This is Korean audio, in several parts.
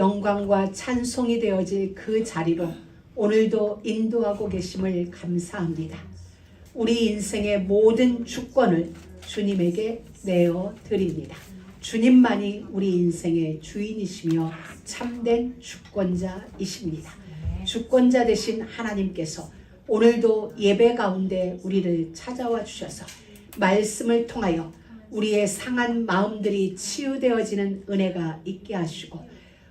영광과 찬송이 되어질 그 자리로 오늘도 인도하고 계심을 감사합니다. 우리 인생의 모든 주권을 주님에게 내어 드립니다. 주님만이 우리 인생의 주인이시며 참된 주권자이십니다. 주권자 되신 하나님께서 오늘도 예배 가운데 우리를 찾아와 주셔서 말씀을 통하여 우리의 상한 마음들이 치유되어지는 은혜가 있게 하시고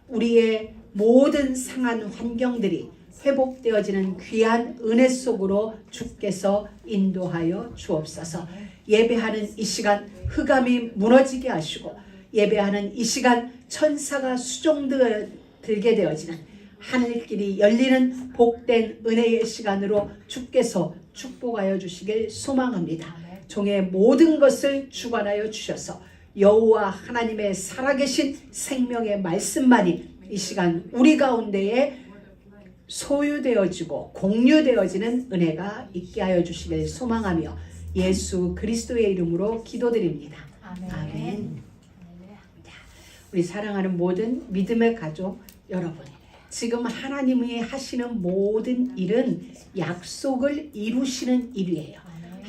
우리의 모든 상한 환경들이 회복되어지는 귀한 은혜 속으로 주께서 인도하여 주옵소서. 예배하는 이 시간 흑암이 무너지게 하시고 예배하는 이 시간 천사가 수종들게 되어지는 하늘길이 열리는 복된 은혜의 시간으로 주께서 축복하여 주시길 소망합니다. 종의 모든 것을 주관하여 주셔서 여호와 하나님의 살아계신 생명의 말씀만이 이 시간 우리 가운데에 소유되어지고 공유되어지는 은혜가 있게 하여 주시길 소망하며 예수 그리스도의 이름으로 기도드립니다. 아멘. 우리 사랑하는 모든 믿음의 가족 여러분, 지금 하나님이 하시는 모든 일은 약속을 이루시는 일이에요.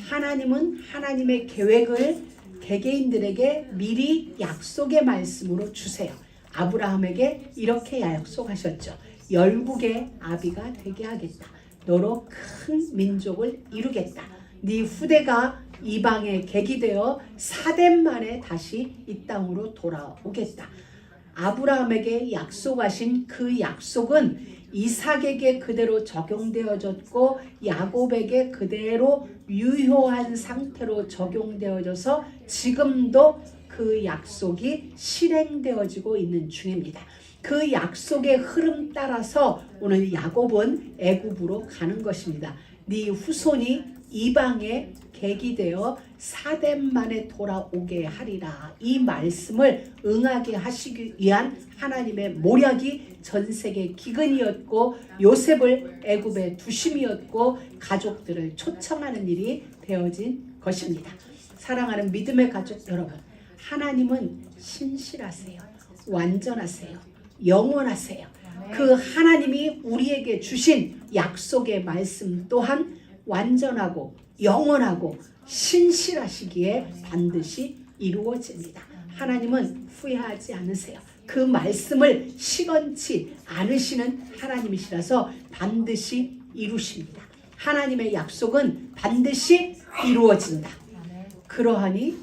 하나님은 하나님의 계획을 개개인들에게 미리 약속의 말씀으로 주세요. 아브라함에게 이렇게 약속하셨죠. 열국의 아비가 되게 하겠다. 너로 큰 민족을 이루겠다. 네 후대가 이방의 객이 되어 4대 만에 다시 이 땅으로 돌아오겠다. 아브라함에게 약속하신 그 약속은 이삭에게 그대로 적용되어졌고 야곱에게 그대로 유효한 상태로 적용되어져서 지금도 그 약속이 실행되어지고 있는 중입니다. 그 약속의 흐름 따라서 오늘 야곱은 애굽으로 가는 것입니다. 네 후손이 이방의 객이 되어 4대 만에 돌아오게 하리라. 이 말씀을 응하게 하시기 위한 하나님의 모략이 전 세계 기근이었고 요셉을 애굽에 두심이었고 가족들을 초청하는 일이 되어진 것입니다. 사랑하는 믿음의 가족 여러분, 하나님은 신실하세요. 완전하세요. 영원하세요. 그 하나님이 우리에게 주신 약속의 말씀 또한 완전하고 영원하고 신실하시기에 반드시 이루어집니다. 하나님은 후회하지 않으세요. 그 말씀을 시건치 않으시는 하나님이시라서 반드시 이루십니다. 하나님의 약속은 반드시 이루어진다. 그러하니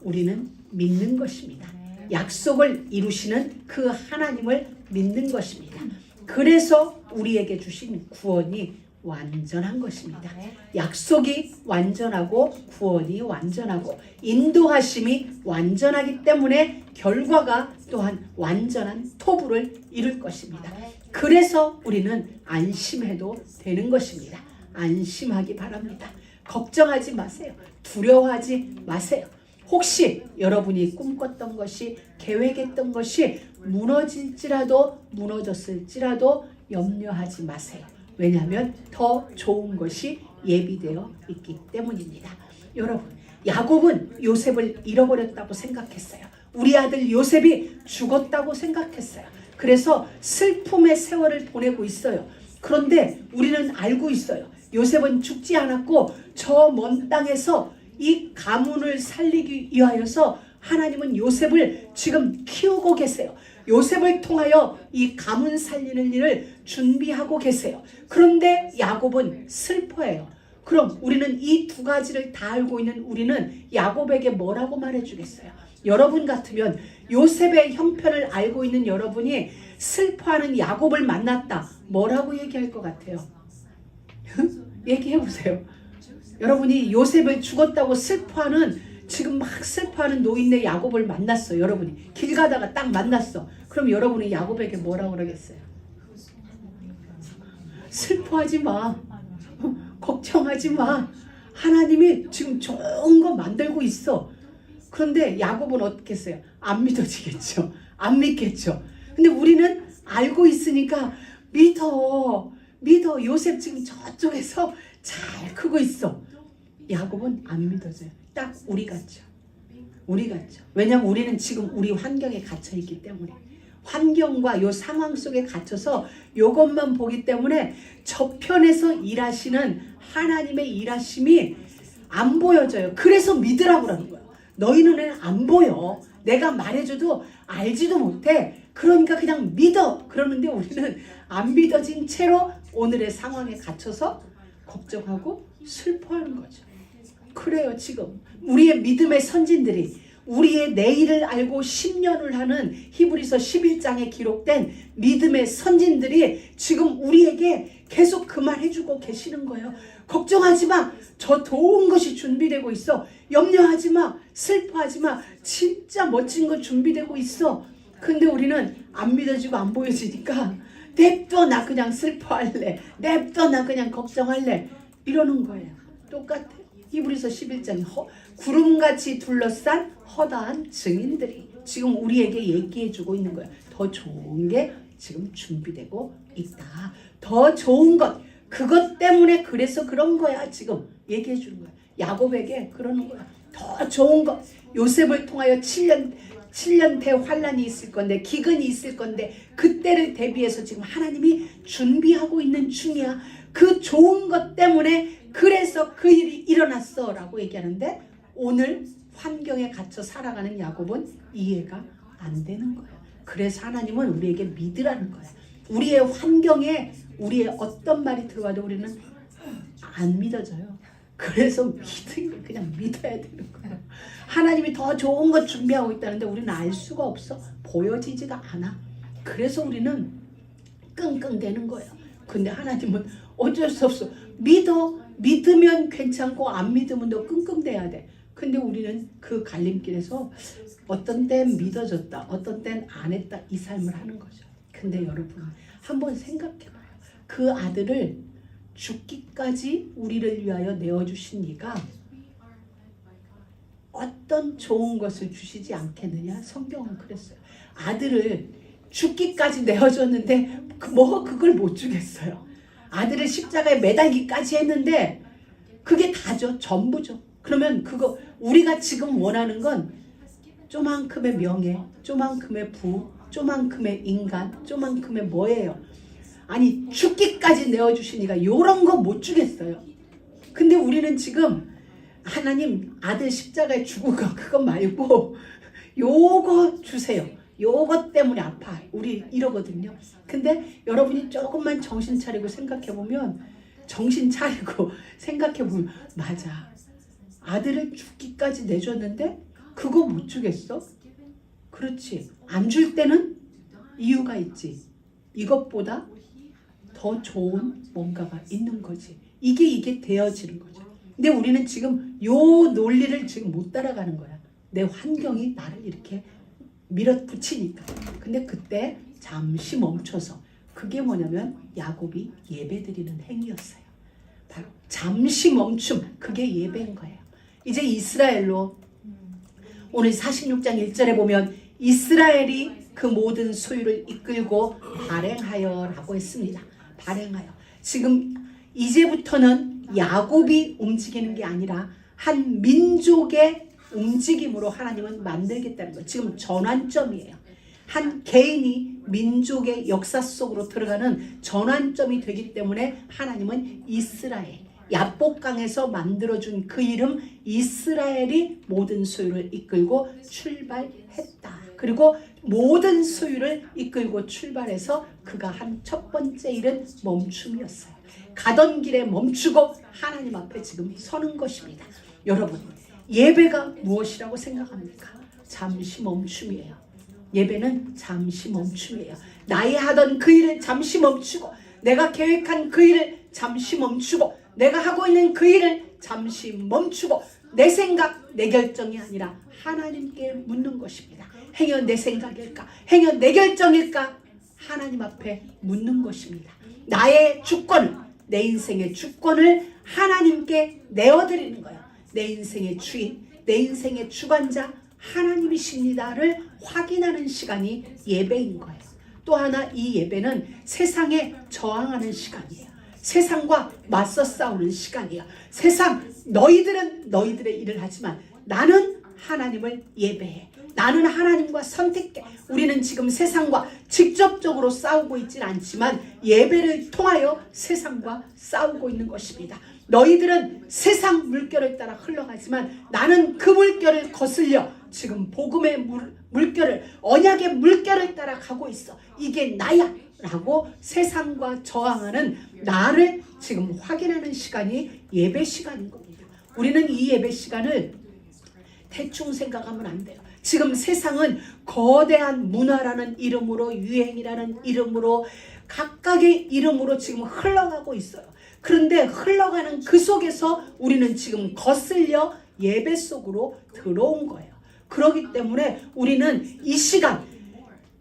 우리는 믿는 것입니다. 약속을 이루시는 그 하나님을 믿는 것입니다. 그래서 우리에게 주신 구원이 완전한 것입니다. 약속이 완전하고 구원이 완전하고 인도하심이 완전하기 때문에 결과가 또한 완전한 토부를 이룰 것입니다. 그래서 우리는 안심해도 되는 것입니다. 안심하기 바랍니다. 걱정하지 마세요. 두려워하지 마세요. 혹시 여러분이 꿈꿨던 것이 계획했던 것이 무너졌을지라도 염려하지 마세요. 왜냐하면 더 좋은 것이 예비되어 있기 때문입니다. 여러분, 야곱은 요셉을 잃어버렸다고 생각했어요. 우리 아들 요셉이 죽었다고 생각했어요. 그래서 슬픔의 세월을 보내고 있어요. 그런데 우리는 알고 있어요. 요셉은 죽지 않았고 저 먼 땅에서 이 가문을 살리기 위하여서 하나님은 요셉을 지금 키우고 계세요. 요셉을 통하여 이 가문 살리는 일을 준비하고 계세요. 그런데 야곱은 슬퍼해요. 그럼 우리는 이 두 가지를 다 알고 있는 우리는 야곱에게 뭐라고 말해주겠어요? 여러분 같으면 요셉의 형편을 알고 있는 여러분이 슬퍼하는 야곱을 만났다. 뭐라고 얘기할 것 같아요? 얘기해보세요. 여러분이 요셉을 죽었다고 슬퍼하는 지금 막 슬퍼하는 노인네 야곱을 만났어. 여러분이 길 가다가 딱 만났어. 그럼 여러분이 야곱에게 뭐라고 그러겠어요? 슬퍼하지 마. 걱정하지 마. 하나님이 지금 좋은 거 만들고 있어. 그런데 야곱은 어떻게 했어요? 안 믿어지겠죠. 안 믿겠죠. 근데 우리는 알고 있으니까 믿어. 요셉 지금 저쪽에서 잘 크고 있어. 야곱은 안 믿어져요. 딱 우리 같죠. 왜냐면 우리는 지금 우리 환경에 갇혀 있기 때문에 환경과 요 상황 속에 갇혀서 요것만 보기 때문에 저편에서 일하시는 하나님의 일하심이 안 보여져요. 그래서 믿으라고 그러는 거예요. 너희 눈에는 안 보여. 내가 말해줘도 알지도 못해. 그러니까 그냥 믿어. 그러는데 우리는 안 믿어진 채로 오늘의 상황에 갇혀서 걱정하고 슬퍼하는 거죠. 그래요. 지금 우리의 믿음의 선진들이 우리의 내일을 알고 10년을 하는 히브리서 11장에 기록된 믿음의 선진들이 지금 우리에게 계속 그 말 해주고 계시는 거예요. 걱정하지 마. 저 좋은 것이 준비되고 있어. 염려하지 마. 슬퍼하지 마. 진짜 멋진 거 준비되고 있어. 근데 우리는 안 믿어지고 안 보여지니까 냅둬 나 그냥 슬퍼할래. 냅둬 나 그냥 걱정할래. 이러는 거예요. 똑같아. 히브리서 11장 구름같이 둘러싼 허다한 증인들이 지금 우리에게 얘기해주고 있는 거예요. 더 좋은 게 지금 준비되고 있다. 더 좋은 것, 그것 때문에 그래서 그런 거야. 지금 얘기해 주는 거야. 야곱에게 그러는 거야. 더 좋은 것, 요셉을 통하여 7년 대환란이 있을 건데, 기근이 있을 건데, 그때를 대비해서 지금 하나님이 준비하고 있는 중이야. 그 좋은 것 때문에 그래서 그 일이 일어났어 라고 얘기하는데, 오늘 환경에 갇혀 살아가는 야곱은 이해가 안 되는 거야. 그래서 하나님은 우리에게 믿으라는 거야. 우리의 환경에 우리의 어떤 말이 들어와도 우리는 안 믿어져요. 그래서 그냥 믿어야 되는 거야. 하나님이 더 좋은 것 준비하고 있다는데 우리는 알 수가 없어. 보여지지가 않아. 그래서 우리는 끙끙대는 거예요. 근데 하나님은 어쩔 수 없어. 믿으면 괜찮고 안 믿으면 너 끙끙대야 돼. 근데 우리는 그 갈림길에서 어떤 땐 믿어졌다, 어떤 땐 안 했다, 이 삶을 하는 거죠. 근데 여러분 한번 생각해봐요. 그 아들을 죽기까지 우리를 위하여 내어주신 이가 어떤 좋은 것을 주시지 않겠느냐? 성경은 그랬어요. 아들을 죽기까지 내어줬는데 그걸 못 주겠어요. 아들을 십자가에 매달기까지 했는데 그게 다죠. 전부죠. 그러면 그거 우리가 지금 원하는 건 쪼만큼의 명예, 쪼만큼의 부, 쪼만큼의 인간, 쪼만큼의 뭐예요? 아니 죽기까지 내어주시니까 요런 거 못 주겠어요. 근데 우리는 지금 하나님 아들 십자가에 죽은 거 그거 말고 요거 주세요. 요것 때문에 아파. 우리 이러거든요. 근데 여러분이 조금만 정신 차리고 생각해보면 맞아. 아들을 죽기까지 내줬는데 그거 못 주겠어? 그렇지. 안 줄 때는 이유가 있지. 이것보다 더 좋은 뭔가가 있는 거지. 이게 되어지는 거죠. 근데 우리는 지금 요 논리를 지금 못 따라가는 거야. 내 환경이 나를 이렇게 밀어붙이니까. 근데 그때 잠시 멈춰서, 그게 뭐냐면 야곱이 예배드리는 행위였어요. 바로 잠시 멈춤, 그게 예배인 거예요. 이제 이스라엘로 오늘 46장 1절에 보면 이스라엘이 그 모든 소유를 이끌고 발행하여 라고 했습니다. 발행하여. 지금 이제부터는 야곱이 움직이는 게 아니라 한 민족의 움직임으로 하나님은 만들겠다는 거예요. 지금 전환점이에요. 한 개인이 민족의 역사 속으로 들어가는 전환점이 되기 때문에 하나님은 이스라엘, 야복강에서 만들어준 그 이름 이스라엘이 모든 소유를 이끌고 출발했다. 그리고 모든 소유를 이끌고 출발해서 그가 한 첫 번째 일은 멈춤이었어요. 가던 길에 멈추고 하나님 앞에 지금 서는 것입니다. 여러분, 예배가 무엇이라고 생각합니까? 잠시 멈춤이에요. 예배는 잠시 멈춤이에요. 나의 하던 그 일을 잠시 멈추고, 내가 계획한 그 일을 잠시 멈추고, 내가 하고 있는 그 일을 잠시 멈추고, 내 생각, 내 결정이 아니라 하나님께 묻는 것입니다. 행여 내 생각일까? 행여 내 결정일까? 하나님 앞에 묻는 것입니다. 나의 주권을, 내 인생의 주권을 하나님께 내어드리는 거예요. 내 인생의 주인, 내 인생의 주관자 하나님이십니다를 확인하는 시간이 예배인 거예요. 또 하나, 이 예배는 세상에 저항하는 시간이에요. 세상과 맞서 싸우는 시간이에요. 세상, 너희들은 너희들의 일을 하지만 나는 하나님을 예배해. 나는 하나님과 선택해. 우리는 지금 세상과 직접적으로 싸우고 있진 않지만 예배를 통하여 세상과 싸우고 있는 것입니다. 너희들은 세상 물결을 따라 흘러가지만 나는 그 물결을 거슬려 지금 복음의 물결을, 언약의 물결을 따라 가고 있어. 이게 나야 라고 세상과 저항하는 나를 지금 확인하는 시간이 예배 시간인 겁니다. 우리는 이 예배 시간을 대충 생각하면 안 돼요. 지금 세상은 거대한 문화라는 이름으로, 유행이라는 이름으로, 각각의 이름으로 지금 흘러가고 있어요. 그런데 흘러가는 그 속에서 우리는 지금 거슬려 예배 속으로 들어온 거예요. 그렇기 때문에 우리는 이 시간,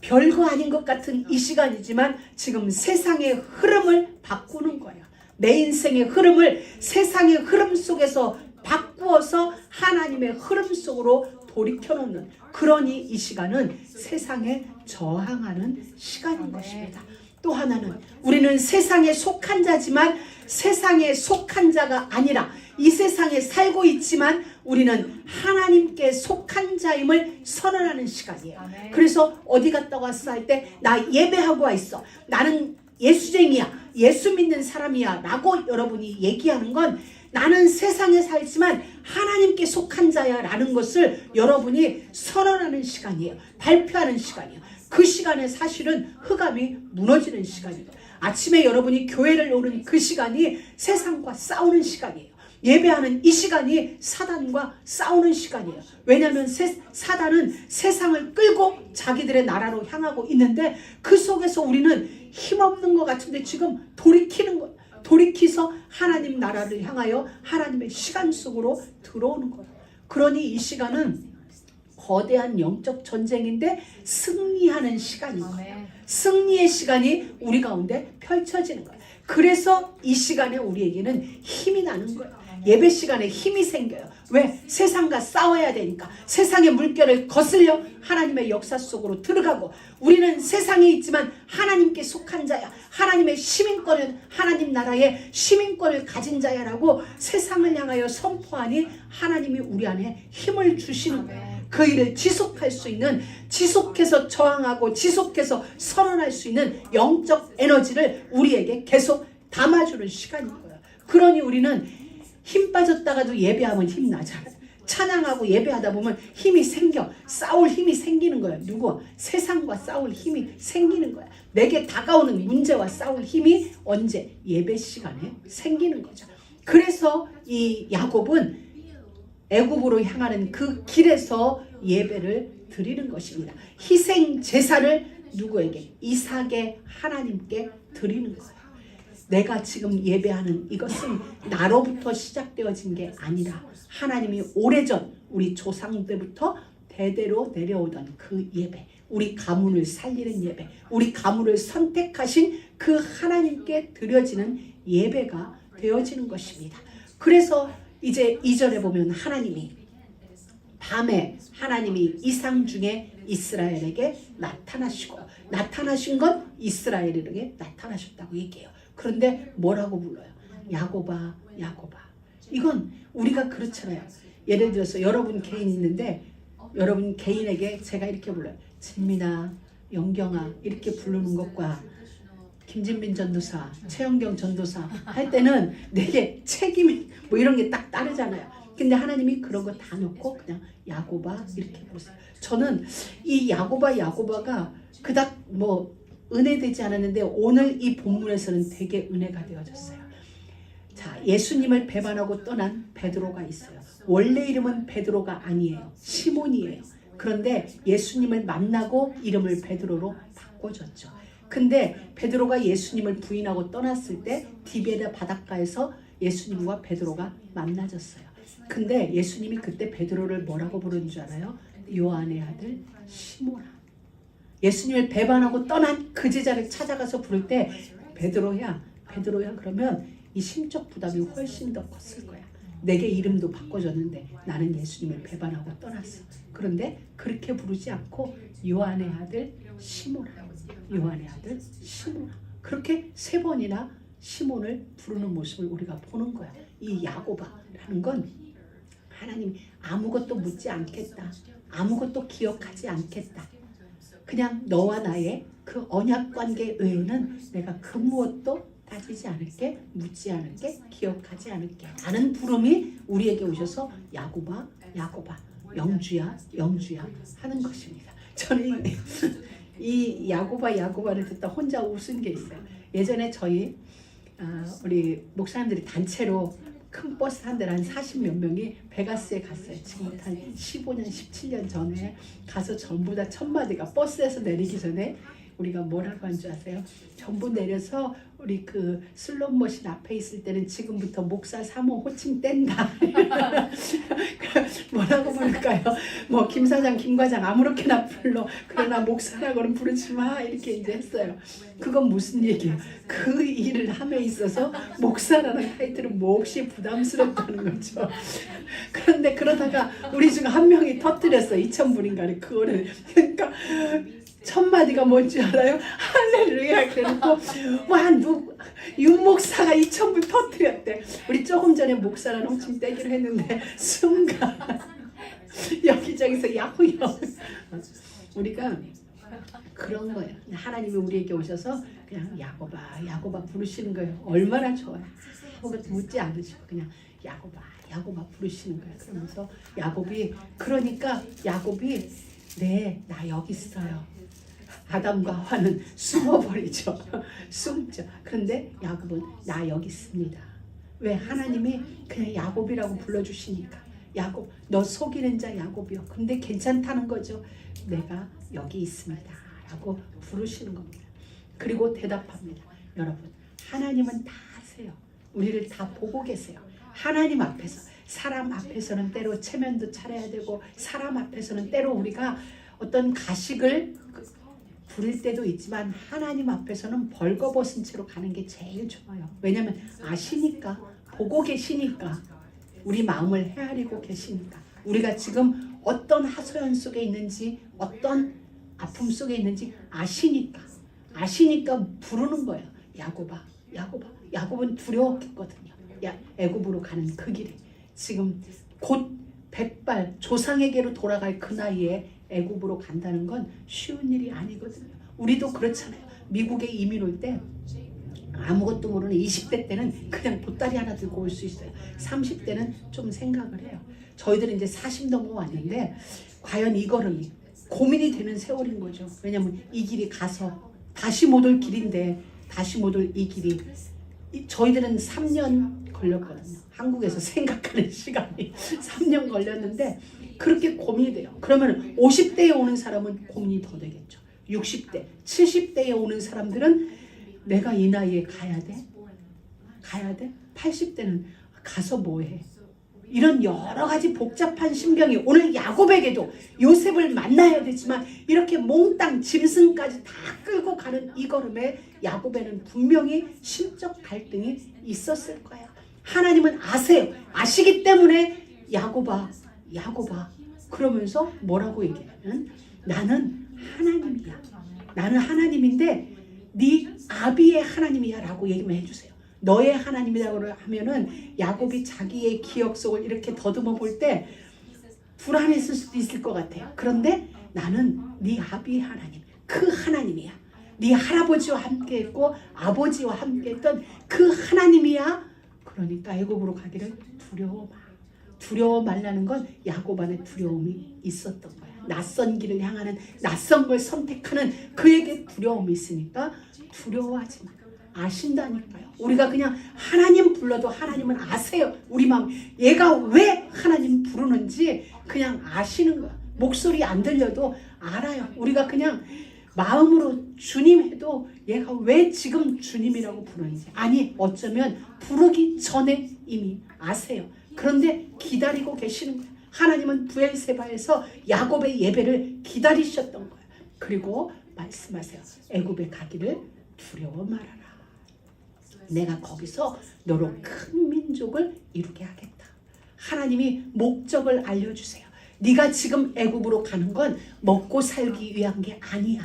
별거 아닌 것 같은 이 시간이지만 지금 세상의 흐름을 바꾸는 거예요. 내 인생의 흐름을 세상의 흐름 속에서 바꾸어서 하나님의 흐름 속으로 돌이켜놓는, 그러니 이 시간은 세상에 저항하는 시간인 것입니다. 또 하나는 우리는 세상에 속한 자지만 세상에 속한 자가 아니라 이 세상에 살고 있지만 우리는 하나님께 속한 자임을 선언하는 시간이에요. 그래서 어디 갔다 왔어 할 때 나 예배하고 와 있어, 나는 예수쟁이야, 예수 믿는 사람이야 라고 여러분이 얘기하는 건 나는 세상에 살지만 하나님께 속한 자야 라는 것을 여러분이 선언하는 시간이에요. 발표하는 시간이에요. 그 시간에 사실은 흑암이 무너지는 시간이에요. 아침에 여러분이 교회를 오는 그 시간이 세상과 싸우는 시간이에요. 예배하는 이 시간이 사단과 싸우는 시간이에요. 왜냐하면 사단은 세상을 끌고 자기들의 나라로 향하고 있는데 그 속에서 우리는 힘없는 것 같은데 지금 돌이키는 거예요. 돌이켜서 하나님 나라를 향하여 하나님의 시간 속으로 들어오는 거예요. 그러니 이 시간은 거대한 영적 전쟁인데 승리하는 시간인 거예요. 승리의 시간이 우리 가운데 펼쳐지는 거예요. 그래서 이 시간에 우리에게는 힘이 나는 거예요. 예배 시간에 힘이 생겨요. 왜? 세상과 싸워야 되니까. 세상의 물결을 거슬려 하나님의 역사 속으로 들어가고, 우리는 세상에 있지만 하나님께 속한 자야, 하나님의 시민권을, 하나님 나라의 시민권을 가진 자야라고 세상을 향하여 선포하니 하나님이 우리 안에 힘을 주시는 거예요. 그 일을 지속할 수 있는, 지속해서 저항하고 지속해서 선언할 수 있는 영적 에너지를 우리에게 계속 담아주는 시간인 거예요. 그러니 우리는 힘 빠졌다가도 예배하면 힘 나잖아요. 찬양하고 예배하다 보면 힘이 생겨. 싸울 힘이 생기는 거예요. 누구? 세상과 싸울 힘이 생기는 거야. 내게 다가오는 문제와 싸울 힘이 언제? 예배 시간에 생기는 거죠. 그래서 이 야곱은 애굽으로 향하는 그 길에서 예배를 드리는 것입니다. 희생 제사를 누구에게? 이삭의 하나님께 드리는 거예요. 내가 지금 예배하는 이것은 나로부터 시작되어진 게 아니라 하나님이 오래전 우리 조상 때부터 대대로 내려오던 그 예배, 우리 가문을 살리는 예배, 우리 가문을 선택하신 그 하나님께 드려지는 예배가 되어지는 것입니다. 그래서 이제 2절에 보면 하나님이 밤에 하나님이 이상 중에 이스라엘에게 나타나시고, 나타나신 건 이스라엘에게 나타나셨다고 얘기해요. 그런데 뭐라고 불러요? 야곱아, 야곱아. 이건 우리가 그렇잖아요. 예를 들어서 여러분 개인 있는데 여러분 개인에게 제가 이렇게 불러요. 진민아, 영경아 이렇게 부르는 것과 김진민 전도사, 최영경 전도사 할 때는 내게 책임이 뭐 이런 게 딱 따르잖아요. 근데 하나님이 그런 거 다 놓고 그냥 야곱아 이렇게 부르세요. 저는 이 야곱아, 야곱아가 그닥 뭐 은혜되지 않았는데 오늘 이 본문에서는 되게 은혜가 되어졌어요. 자, 예수님을 배반하고 떠난 베드로가 있어요. 원래 이름은 베드로가 아니에요. 시몬이에요. 그런데 예수님을 만나고 이름을 베드로로 바꿔줬죠. 근데 베드로가 예수님을 부인하고 떠났을 때 디베레 바닷가에서 예수님과 베드로가 만나졌어요. 근데 예수님이 그때 베드로를 뭐라고 부르는 줄 알아요? 요한의 아들 시몬아. 예수님을 배반하고 떠난 그 제자를 찾아가서 부를 때 베드로야, 베드로야 그러면 이 심적 부담이 훨씬 더 컸을 거야. 내게 이름도 바꿔줬는데 나는 예수님을 배반하고 떠났어. 그런데 그렇게 부르지 않고 요한의 아들 시몬아, 요한의 아들 시몬아. 그렇게 3번이나 시몬을 부르는 모습을 우리가 보는 거야. 이 야고바라는 건 하나님 아무것도 묻지 않겠다. 아무것도 기억하지 않겠다. 그냥 너와 나의 그 언약 관계 외에는 내가 그 무엇도 따지지 않을게, 묻지 않을게, 기억하지 않을게 라는 부름이 우리에게 오셔서 야곱아, 야곱아, 영주야, 영주야 하는 것입니다. 저는 이 야곱아, 야곱아를 듣다 혼자 웃은 게 있어요. 예전에 저희 우리 목사님들이 단체로 큰 버스 한 대를 한 40몇 명이 베가스에 갔어요. 지금부터 한 15년, 17년 전에 가서 전부 다 첫 마디가 버스에서 내리기 전에 우리가 뭐라고 한 줄 아세요? 전부 내려서 우리 그 슬롯머신 앞에 있을 때는 지금부터 목사 사모 호칭 뗀다. 뭐라고 부를까요? 뭐 김 사장, 김 과장 아무렇게나 불러. 그러나 목사라고는 부르지 마. 이렇게 이제 했어요. 그건 무슨 얘기예요? 그 일을 함에 있어서 목사라는 타이틀은 몹시 부담스럽다는 거죠. 그런데 그러다가 우리 중 한 명이 터뜨렸어. 2,000불인가를 그거를. 그러니까 첫 마디가 뭔지 알아요? 할렐루야. 그래놓고 윤 목사가 2,000불 터뜨렸대. 우리 조금 전에 목사라는 호칭 떼기로 했는데 순간 여기저기서 야후야후. 우리가 그런 거예요. 하나님이 우리에게 오셔서 그냥 야곱아, 야곱아 부르시는 거예요. 얼마나 좋아요. 아무것도 묻지 않으시고 그냥 야곱아, 야곱아 부르시는 거예요. 그러면서 그러니까 야곱이 네, 나 여기 있어요. 아담과 하와는 숨어버리죠. 숨죠. 그런데 야곱은 나 여기 있습니다. 왜? 하나님이 그냥 야곱이라고 불러주시니까. 야곱, 너 속이는 자 야곱이요. 근데 괜찮다는 거죠. 내가 여기 있습니다. 라고 부르시는 겁니다. 그리고 대답합니다. 여러분, 하나님은 다 아세요. 우리를 다 보고 계세요. 하나님 앞에서, 사람 앞에서는 때로 체면도 차려야 되고 사람 앞에서는 때로 우리가 어떤 가식을 부릴 때도 있지만 하나님 앞에서는 벌거벗은 채로 가는 게 제일 좋아요. 왜냐하면 아시니까, 보고 계시니까, 우리 마음을 헤아리고 계시니까, 우리가 지금 어떤 하소연 속에 있는지, 어떤 아픔 속에 있는지 아시니까 부르는 거예요. 야곱아, 야곱아. 야곱은 두려웠겠거든요. 애굽으로 가는 그 길이 지금 곧 100발 조상에게로 돌아갈 그 나이에 애굽으로 간다는 건 쉬운 일이 아니거든요. 우리도 그렇잖아요. 미국에 이민 올 때 아무것도 모르는 20대 때는 그냥 보따리 하나 들고 올 수 있어요. 30대는 좀 생각을 해요. 저희들은 이제 40 넘어왔는데 과연 이 걸음이 고민이 되는 세월인 거죠. 왜냐하면 이 길이 가서 다시 못 올 길인데, 다시 못 올 이 길이, 저희들은 3년 걸렸거든요. 한국에서 생각하는 시간이 3년 걸렸는데 그렇게 고민이 돼요. 그러면 50대에 오는 사람은 고민이 더 되겠죠. 60대, 70대에 오는 사람들은 내가 이 나이에 가야 돼? 가야 돼? 80대는 가서 뭐해? 이런 여러 가지 복잡한 심경이 오늘 야곱에게도 요셉을 만나야 되지만 이렇게 몽땅 짐승까지 다 끌고 가는 이 걸음에 야곱에는 분명히 심적 갈등이 있었을 거야. 하나님은 아세요. 아시기 때문에 야곱아, 야곱아 그러면서 뭐라고 얘기하면 나는 하나님이야. 나는 하나님인데 네 아비의 하나님이야 라고 얘기만 해주세요. 너의 하나님이라고 하면은 야곱이 자기의 기억 속을 이렇게 더듬어 볼 때 불안했을 수도 있을 것 같아요. 그런데 나는 네 아비의 하나님, 그 하나님이야. 네 할아버지와 함께했고 아버지와 함께했던 그 하나님이야. 그러니까 애굽으로 가기를 두려워 말라는 건 야곱 안에 두려움이 있었던 거야. 낯선 길을 향하는, 낯선 걸 선택하는 그에게 두려움이 있으니까 두려워하지 마. 아신다니까요. 우리가 그냥 하나님 불러도 하나님은 아세요. 우리 마음, 얘가 왜 하나님 부르는지 그냥 아시는 거야. 목소리 안 들려도 알아요. 우리가 그냥 마음으로 주님 해도 얘가 왜 지금 주님이라고 부르는지, 아니 어쩌면 부르기 전에 이미 아세요. 그런데 기다리고 계시는 거예요. 하나님은 부엘세바에서 야곱의 예배를 기다리셨던 거예요. 그리고 말씀하세요. 애굽에 가기를 두려워 말아라. 내가 거기서 너로 큰 민족을 이루게 하겠다. 하나님이 목적을 알려주세요. 네가 지금 애굽으로 가는 건 먹고 살기 위한 게 아니야.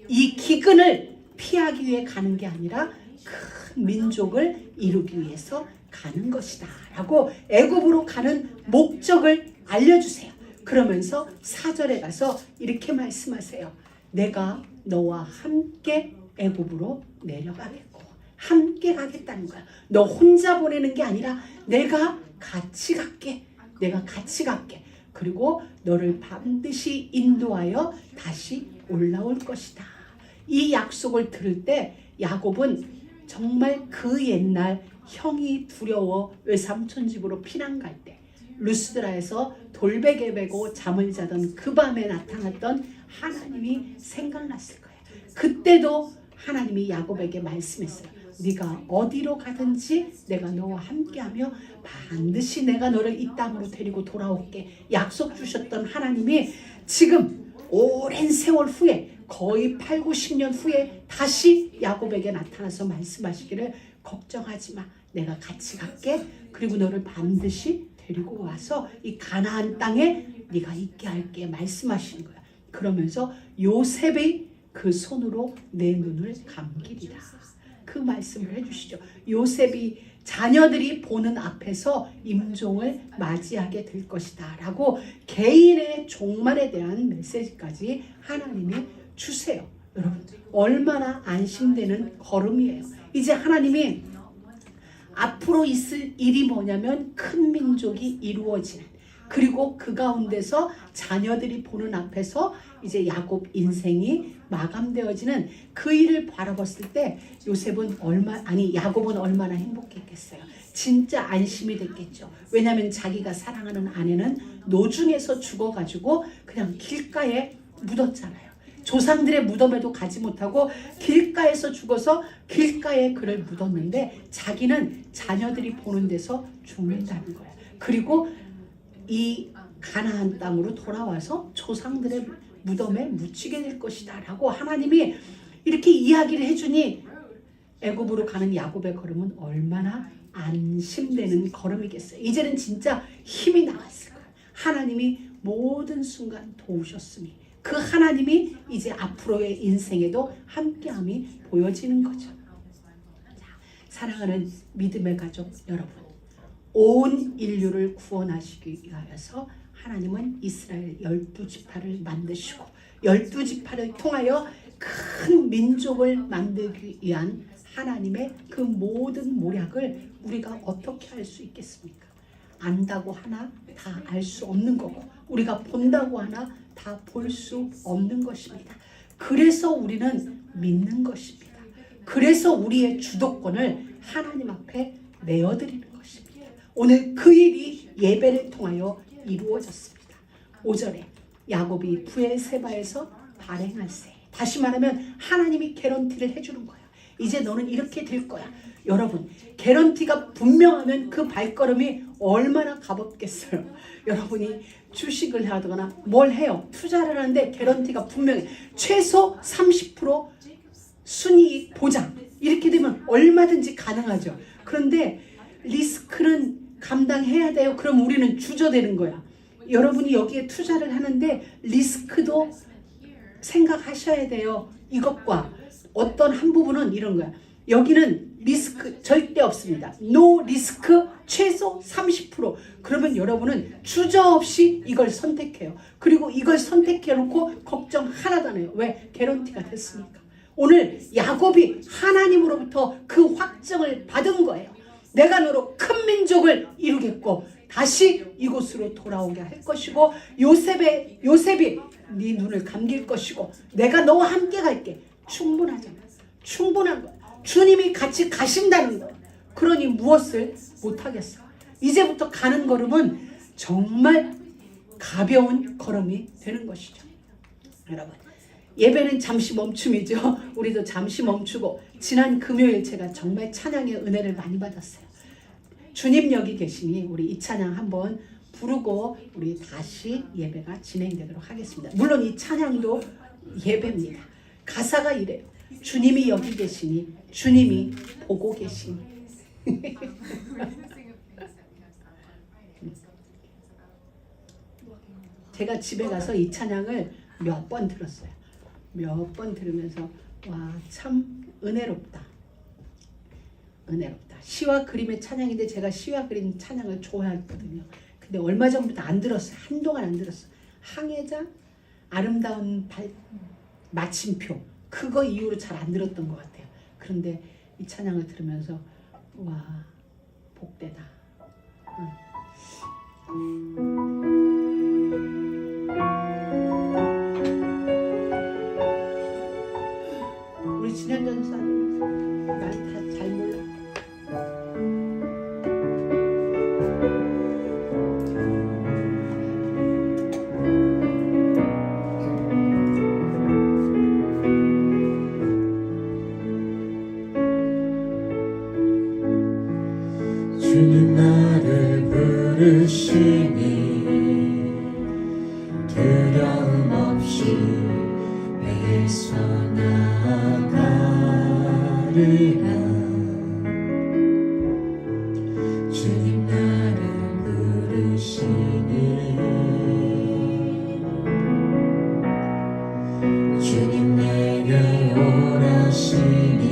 이 기근을 피하기 위해 가는 게 아니라 큰 민족을 이루기 위해서 가는 것이다 라고 애굽으로 가는 목적을 알려주세요. 그러면서 4절에 가서 이렇게 말씀하세요. 내가 너와 함께 애굽으로 내려가겠고, 함께 가겠다는 거야. 너 혼자 보내는 게 아니라 내가 같이 갈게. 내가 같이 갈게. 그리고 너를 반드시 인도하여 다시 올라올 것이다. 이 약속을 들을 때 야곱은 정말 그 옛날 형이 두려워 외삼촌 집으로 피난 갈 때 루스드라에서 돌베개 베고 잠을 자던 그 밤에 나타났던 하나님이 생각났을 거예요. 그때도 하나님이 야곱에게 말씀했어요. 네가 어디로 가든지 내가 너와 함께하며 반드시 내가 너를 이 땅으로 데리고 돌아올게. 약속 주셨던 하나님이 지금 오랜 세월 후에 거의 8, 90년 후에 다시 야곱에게 나타나서 말씀하시기를 걱정하지 마. 내가 같이 갈게. 그리고 너를 반드시 데리고 와서 이 가나안 땅에 네가 있게 할게 말씀하시는 거야. 그러면서 요셉이 그 손으로 내 눈을 감기리라. 그 말씀을 해주시죠. 요셉이 자녀들이 보는 앞에서 임종을 맞이하게 될 것이다 라고 개인의 종말에 대한 메시지까지 하나님이 주세요. 여러분 얼마나 안심되는 걸음이에요. 이제 하나님이 앞으로 있을 일이 뭐냐면 큰 민족이 이루어지는, 그리고 그 가운데서 자녀들이 보는 앞에서 이제 야곱 인생이 마감되어지는 그 일을 바라봤을 때 야곱은 얼마나 행복했겠어요. 진짜 안심이 됐겠죠. 왜냐하면 자기가 사랑하는 아내는 노중에서 죽어가지고 그냥 길가에 묻었잖아요. 조상들의 무덤에도 가지 못하고 길가에서 죽어서 길가에 그를 묻었는데 자기는 자녀들이 보는 데서 죽는다는 거예요. 그리고 이 가나안 땅으로 돌아와서 조상들의 무덤에 묻히게 될 것이다 라고 하나님이 이렇게 이야기를 해주니 애굽으로 가는 야곱의 걸음은 얼마나 안심되는 걸음이겠어요. 이제는 진짜 힘이 나갔을 거예요. 하나님이 모든 순간 도우셨으니 그 하나님이 이제 앞으로의 인생에도 함께함이 보여지는 거죠. 자, 사랑하는 믿음의 가족 여러분, 온 인류를 구원하시기 위하여서 하나님은 이스라엘 12지파를 만드시고 12지파를 통하여 큰 민족을 만들기 위한 하나님의 그 모든 모략을 우리가 어떻게 알 수 있겠습니까? 안다고 하나 다 알 수 없는 거고 우리가 본다고 하나 다 볼 수 없는 것입니다. 그래서 우리는 믿는 것입니다. 그래서 우리의 주도권을 하나님 앞에 내어드리는 것입니다. 오늘 그 일이 예배를 통하여 이루어졌습니다. 5절에 야곱이 브엘세바에서 발행할세. 다시 말하면 하나님이 개런티를 해주는 거야. 이제 너는 이렇게 될 거야. 여러분 개런티가 분명하면 그 발걸음이 얼마나 가볍겠어요. 여러분이 주식을 하거나 뭘 해요. 투자를 하는데 개런티가 분명해. 최소 30% 순이익 보장. 이렇게 되면 얼마든지 가능하죠. 그런데 리스크는 감당해야 돼요. 그럼 우리는 주저되는 거야. 여러분이 여기에 투자를 하는데 리스크도 생각하셔야 돼요. 이것과 어떤 한 부분은 이런 거야. 여기는 리스크 절대 없습니다. 노 리스크 최소 30%. 그러면 여러분은 주저없이 이걸 선택해요. 그리고 이걸 선택해 놓고 걱정 하나도 안 해요. 왜? 개런티가 됐으니까. 오늘 야곱이 하나님으로부터 그 확정을 받은 거예요. 내가 너로 큰 민족을 이루겠고 다시 이곳으로 돌아오게 할 것이고 요셉이 네 눈을 감길 것이고 내가 너와 함께 갈게. 충분하잖아. 충분한 거야. 주님이 같이 가신다는 거야. 그러니 무엇을 못하겠어. 이제부터 가는 걸음은 정말 가벼운 걸음이 되는 것이죠. 여러분 예배는 잠시 멈춤이죠. 우리도 잠시 멈추고 지난 금요일 제가 정말 찬양의 은혜를 많이 받았어요. 주님 여기 계시니 우리 이 찬양 한번 부르고 우리 다시 예배가 진행되도록 하겠습니다. 물론 이 찬양도 예배입니다. 가사가 이래요. 주님이 여기 계시니 주님이 보고 계시니 제가 집에 가서 이 찬양을 몇 번 들었어요. 몇 번 들으면서 와, 참 은혜롭다. 은혜롭다. 시와 그림의 찬양인데 제가 시와 그림 찬양을 좋아했거든요. 근데 얼마 전부터 안 들었어요. 한동안 안 들었어요. 항해자, 아름다운 마침표, 그거 이후로 잘 안 들었던 것 같아요. 그런데 이 찬양을 들으면서 와, 복되다. 우리 진현전 사님 난 다 잘 몰라. 주님 나를 부르시니 두려움 없이 매서 나아가리라. 주님 나를 부르시니 주님 내게 오라시니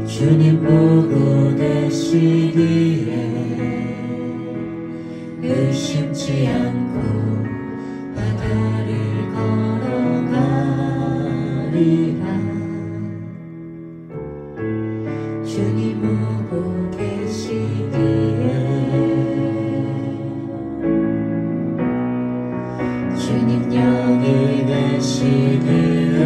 주님 보고 계시기에 의심치 않고 바다를 걸어가리라. 주님 보고 계시기에 주님 여기 계시기에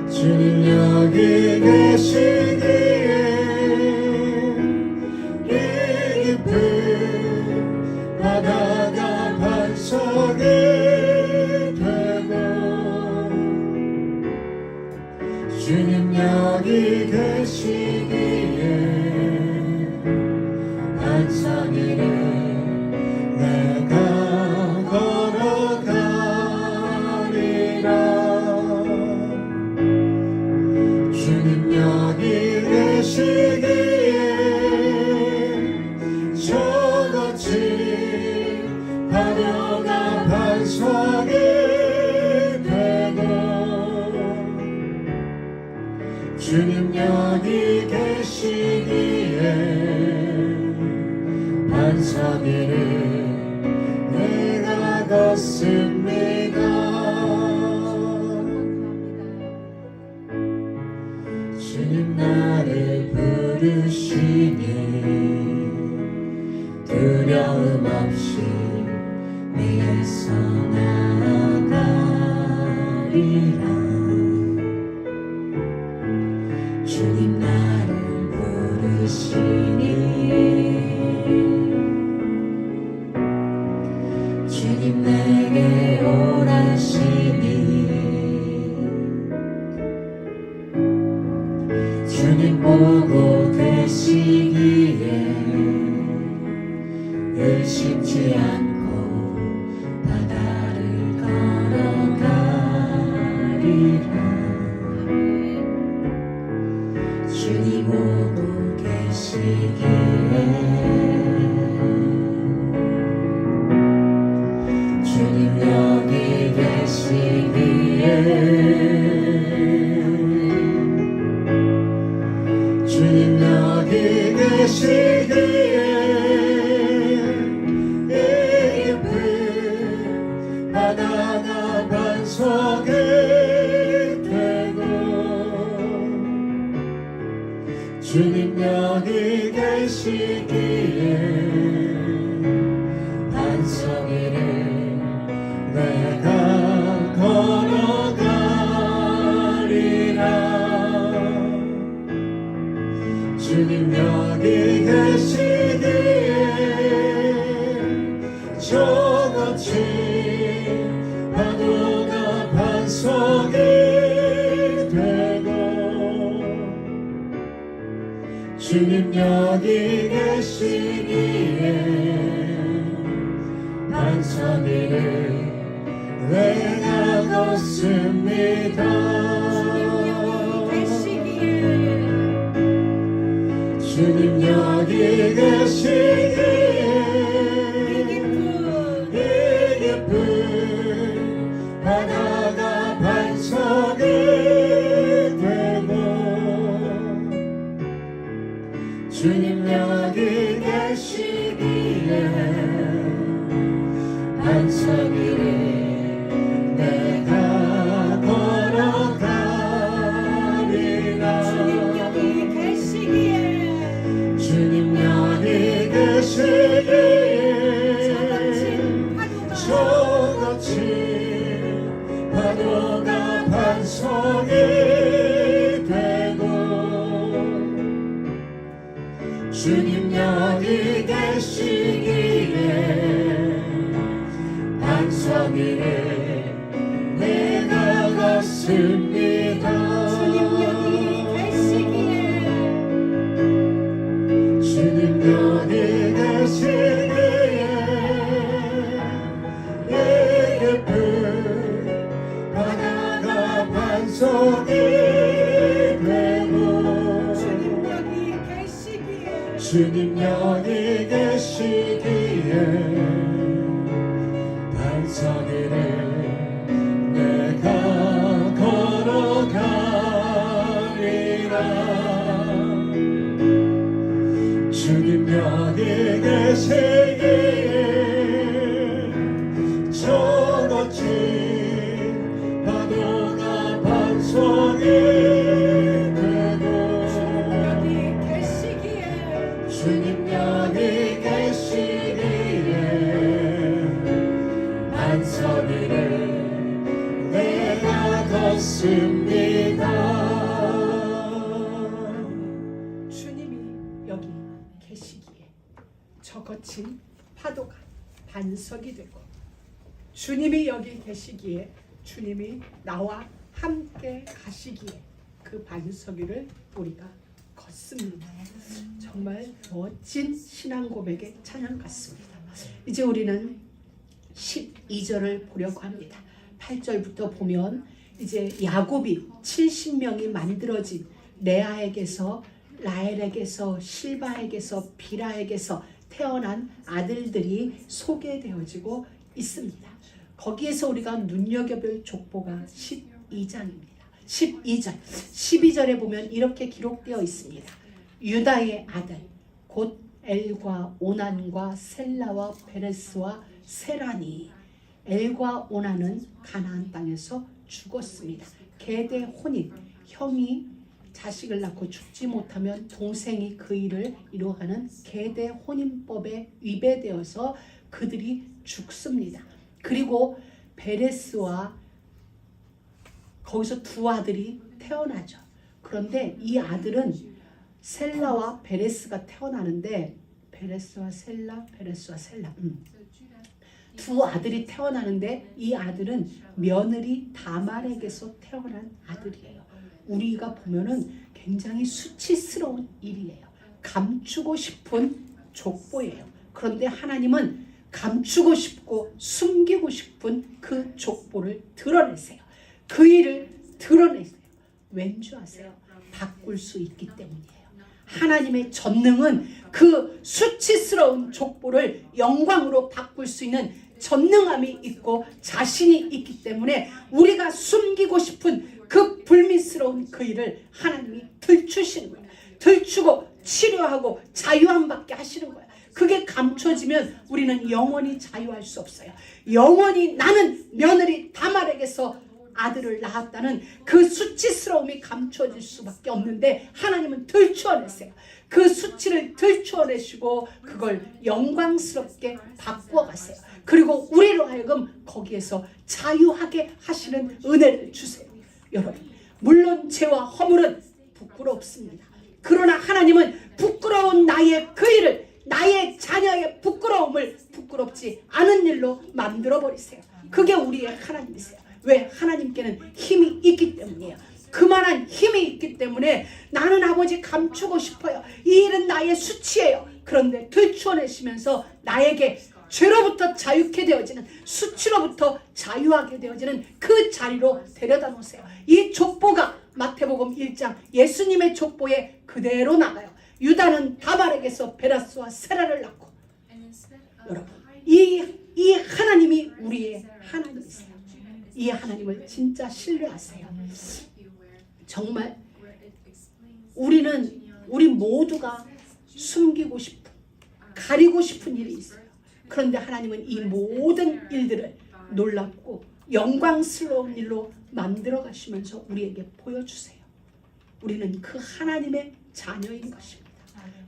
주님 여기 계시기에 이 깊은 바다가 반석이 되고 주님 여기 계시기에 반석 위를 내가 걸어가리라. 주님 여기 계시기에 저같이 파도가 반석이 되고 주님 여기 계시기에 반석 위를 내가 걷습니다. 주님 나를 부르시니 두려움 없이 위에서 나아가리라. 주님 나를 부르시니 주님 내게 오라시니 주님 보고 계시기에 의심치 않고 바다를 걸어가리라. 주님 보고 계시기에 주님 여기 계시기에 주님 여기 계시기에 이 깊은 바다가 반석이 되고 주님 여기 계시기에 반석 위를 내가 걸어가리라. 주님 여기 계시기에 저같이 파도가 반석이 되고 주님 여기 계시기에 반석 위를 내가 걷습니다. 주님 여기 계시기에 이 깊은 바다가 반석이 되고 반석이를 내가 걸어가리라. 주님 여기 계시기에 저같이 파도가 반석이 되고 주님 여기 계시기에 반석이를 내가 걷습니다. 주님 여기 계시기에 예쁜 바다가 반석이 되고 주님 여기 계시기에 반석이를 내가 걸어가리라. 주님 여기 계시기에 저 거친 파도가 반석이 되고 주님 여기 계시기에 반석이를 내가 걷습니다. 주님이 여기 계시기에 저 거친 파도가 반석이 되고 주님이 여기 계시기에 주님이 나와 함께 가시기에 그 반석 위를 우리가 걷습니다. 정말 멋진 신앙 고백의 찬양 같습니다. 이제 우리는 12절을 보려고 합니다. 8절부터 보면 이제 야곱이 70명이 만들어진 레아에게서 라헬에게서 실바에게서 빌하에게서 태어난 아들들이 소개되어지고 있습니다. 거기에서 우리가 눈여겨볼 족보가 12장입니다. 12절에 보면 이렇게 기록되어 있습니다. 유다의 아들 곧 엘과 오난과 셀라와 베레스와 세라니. 엘과 오난은 가나안 땅에서 죽었습니다. 계대 혼인, 형이 자식을 낳고 죽지 못하면 동생이 그 일을 이루어가는 계대 혼인법에 위배되어서 그들이 죽습니다. 그리고 베레스와 거기서 두 아들이 태어나죠. 그런데 이 아들은 셀라와 베레스가 태어나는데 베레스와 셀라 두 아들이 태어나는데 이 아들은 며느리 다말에게서 태어난 아들이에요. 우리가 보면은 굉장히 수치스러운 일이에요. 감추고 싶은 족보예요. 그런데 하나님은 감추고 싶고 숨기고 싶은 그 족보를 드러내세요. 그 일을 드러내세요. 왠지 아세요? 바꿀 수 있기 때문이에요. 하나님의 전능은 그 수치스러운 족보를 영광으로 바꿀 수 있는 전능함이 있고 자신이 있기 때문에 우리가 숨기고 싶은 그 불미스러운 그 일을 하나님이 들추시는 거예요. 들추고 치료하고 자유함 받게 하시는 거예요. 그게 감춰지면 우리는 영원히 자유할 수 없어요. 영원히 나는 며느리 다말에게서 아들을 낳았다는 그 수치스러움이 감춰질 수밖에 없는데 하나님은 들추어내세요. 그 수치를 들추어내시고 그걸 영광스럽게 바꾸어 가세요. 그리고 우리로 하여금 거기에서 자유하게 하시는 은혜를 주세요. 여러분, 물론 죄와 허물은 부끄럽습니다. 그러나 하나님은 부끄러운 나의 그 일을, 나의 자녀의 부끄러움을 부끄럽지 않은 일로 만들어버리세요. 그게 우리의 하나님이세요. 왜? 하나님께는 힘이 있기 때문이에요. 그만한 힘이 있기 때문에 나는 아버지 감추고 싶어요. 이 일은 나의 수치예요. 그런데 들추어내시면서 나에게 죄로부터 자유케 되어지는, 수치로부터 자유하게 되어지는 그 자리로 데려다 놓으세요. 이 족보가 마태복음 1장 예수님의 족보에 그대로 나가요. 유다는 다말에게서 베라스와 세라를 낳고, 여러분, 이 하나님이 우리의 하나님이세요. 이 하나님을 진짜 신뢰하세요. 정말 우리 모두가 숨기고 싶은, 가리고 싶은 일이 있어요. 그런데 하나님은 이 모든 일들을 놀랍고 영광스러운 일로 만들어 가시면서 우리에게 보여주세요. 우리는 그 하나님의 자녀인 것입니다.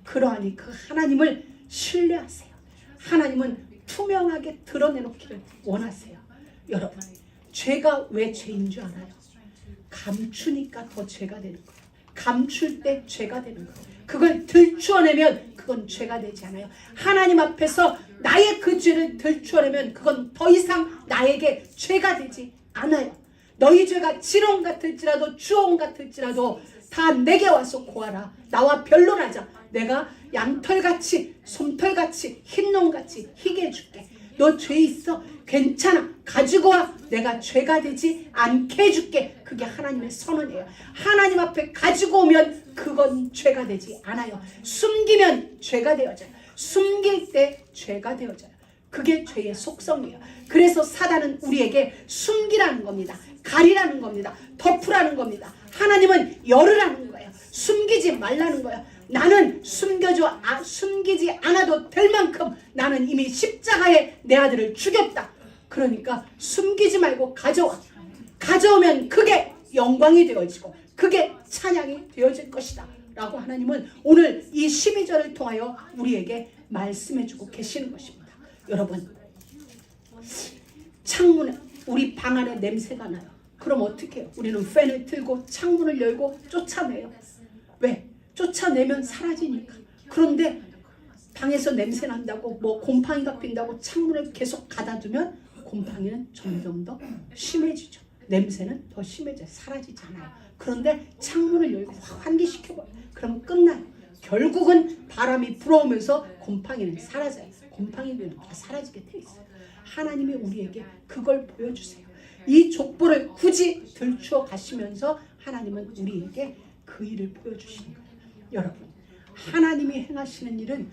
그러하니 그 하나님을 신뢰하세요. 하나님은 투명하게 드러내놓기를 원하세요. 여러분, 죄가 왜 죄인 줄 알아요? 감추니까 더 죄가 되는 거예요. 감출 때 죄가 되는 거예요. 그걸 들추어내면 그건 죄가 되지 않아요. 하나님 앞에서 나의 그 죄를 들추어내면 그건 더 이상 나에게 죄가 되지 않아요. 너희 죄가 지렁 같을지라도 주홍 같을지라도 다 내게 와서 고하라. 나와 변론하자. 내가 양털같이 솜털같이 흰놈같이 희게 해줄게. 너 죄 있어? 괜찮아. 가지고 와. 내가 죄가 되지 않게 해줄게. 그게 하나님의 선언이에요. 하나님 앞에 가지고 오면 그건 죄가 되지 않아요. 숨기면 죄가 되어져요. 숨길 때 죄가 되어져요. 그게 죄의 속성이에요. 그래서 사단은 우리에게 숨기라는 겁니다. 가리라는 겁니다. 덮으라는 겁니다. 하나님은 열으라는 거예요. 숨기지 말라는 거예요. 나는 숨기지 않아도 될 만큼 나는 이미 십자가에 내 아들을 죽였다. 그러니까 숨기지 말고 가져와. 가져오면 그게 영광이 되어지고 그게 찬양이 되어질 것이다 라고 하나님은 오늘 이 12절을 통하여 우리에게 말씀해주고 계시는 것입니다. 여러분, 창문에 우리 방 안에 냄새가 나요. 그럼 어떻게 해요? 우리는 팬을 틀고 창문을 열고 쫓아내요. 왜? 쫓아내면 사라지니까. 그런데 방에서 냄새 난다고 곰팡이가 핀다고 창문을 계속 닫아두면 곰팡이는 점점 더 심해지죠. 냄새는 더 심해져요. 사라지지 않아요. 그런데 창문을 열고 환기시켜버려요. 그럼 끝나요. 결국은 바람이 불어오면서 곰팡이는 사라져요. 곰팡이는 다 사라지게 돼 있어요. 하나님이 우리에게 그걸 보여주세요. 이 족보를 굳이 들추어 가시면서 하나님은 우리에게 그 일을 보여주시는 거예요. 여러분, 하나님이 행하시는 일은